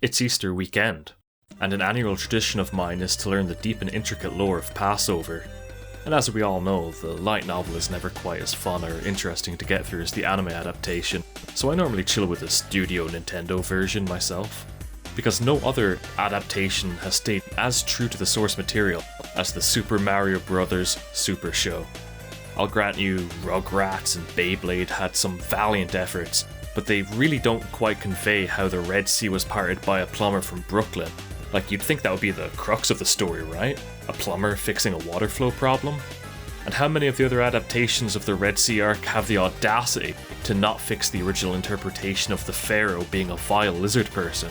It's Easter weekend, and an annual tradition of mine is to learn the deep and intricate lore of Passover. And as we all know, the light novel is never quite as fun or interesting to get through as the anime adaptation, so I normally chill with the Studio Nintendo version myself, because no other adaptation has stayed as true to the source material as the Super Mario Bros. Super Show. I'll grant you, Rugrats and Beyblade had some valiant efforts, but they really don't quite convey how the Red Sea was parted by a plumber from Brooklyn. Like, you'd think that would be the crux of the story, right? A plumber fixing a water flow problem? And how many of the other adaptations of the Red Sea arc have the audacity to not fix the original interpretation of the Pharaoh being a vile lizard person?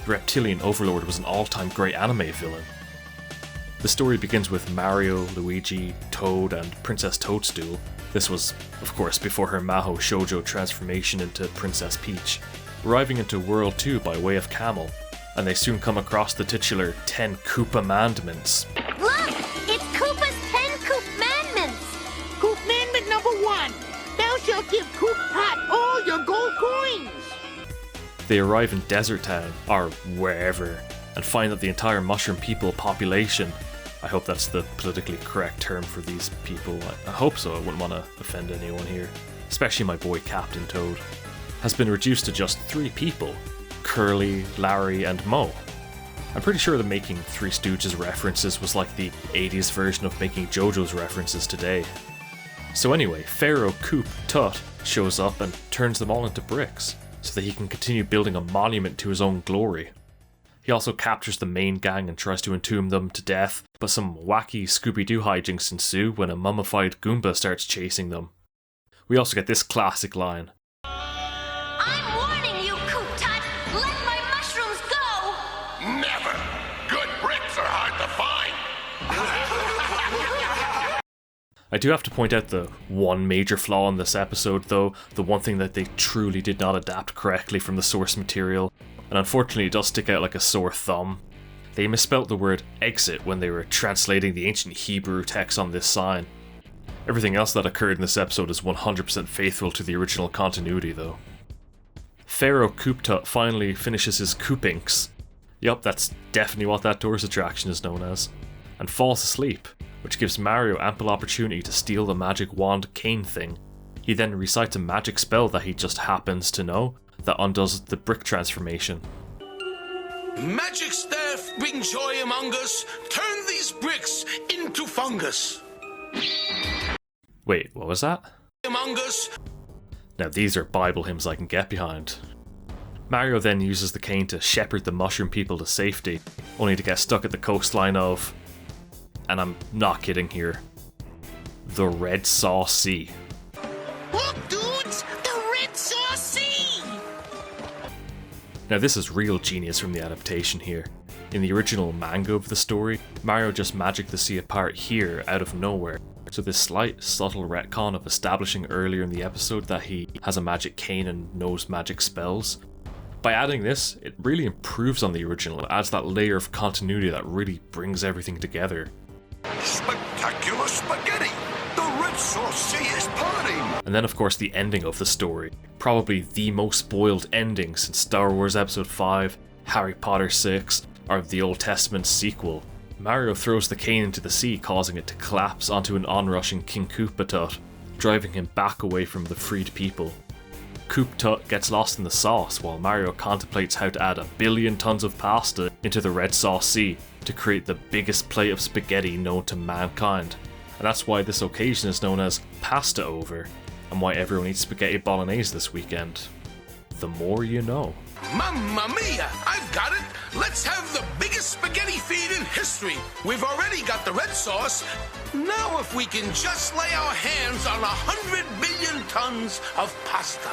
The Reptilian Overlord was an all-time great anime villain. The story begins with Mario, Luigi, Toad, and Princess Toadstool. This was, of course, before her Maho Shoujo transformation into Princess Peach, arriving into World 2 by way of camel, and they soon come across the titular 10 Koopa Mandments. Look! It's Koopa's 10 Koop Mandments! Koop Mandment number 1! Thou shalt give Koop Hot all your gold coins! They arrive in Desert Town, or wherever, and find that the entire Mushroom People population, I hope that's the politically correct term for these people, I hope so, I wouldn't want to offend anyone here, especially my boy Captain Toad, has been reduced to just 3 people: Curly, Larry, and Moe. I'm pretty sure that making Three Stooges references was like the 80s version of making JoJo's references today. So anyway, Pharaoh Koop Tut shows up and turns them all into bricks, so that he can continue building a monument to his own glory. He also captures the main gang and tries to entomb them to death, but some wacky Scooby-Doo hijinks ensue when a mummified Goomba starts chasing them. We also get this classic line. I'm warning you, Koop Tut! Let my mushrooms go! Never! Good bricks are hard to find! I do have to point out the one major flaw in this episode though, the one thing that they truly did not adapt correctly from the source material, and unfortunately it does stick out like a sore thumb. They misspelt the word exit when they were translating the ancient Hebrew text on this sign. Everything else that occurred in this episode is 100% faithful to the original continuity though. Pharaoh Koop Tut finally finishes his Koopinks. Yup, that's definitely what that tourist attraction is known as. And falls asleep, which gives Mario ample opportunity to steal the magic wand cane thing. He then recites a magic spell that he just happens to know that undoes the brick transformation. Magic staff bring joy among us. Turn these bricks into fungus. Wait, what was that? Among us. Now these are Bible hymns I can get behind. Mario then uses the cane to shepherd the Mushroom People to safety, only to get stuck at the coastline of, and I'm not kidding here, the Red Saw Sea. Look, dudes! The Red Saw Sea! Now this is real genius from the adaptation here. In the original manga of the story, Mario just magicked the sea apart here out of nowhere, so this slight, subtle retcon of establishing earlier in the episode that he has a magic cane and knows magic spells. By adding this, it really improves on the original, it adds that layer of continuity that really brings everything together. Spectacular spaghetti! The Red Sauce Sea is parting! And then of course the ending of the story, probably the most spoiled ending since Star Wars Episode 5, Harry Potter 6, or the Old Testament sequel. Mario throws the cane into the sea, causing it to collapse onto an onrushing King Koopa Tut, driving him back away from the freed people. Koop Tut gets lost in the sauce while Mario contemplates how to add 1 billion tons of pasta into the Red Sauce Sea to create the biggest plate of spaghetti known to mankind. And that's why this occasion is known as Pasta Over, and why everyone eats spaghetti bolognese this weekend. The more you know. Mamma mia! I've got it! Let's have the biggest spaghetti feed in history! We've already got the red sauce. Now if we can just lay our hands on 100 billion tons of pasta.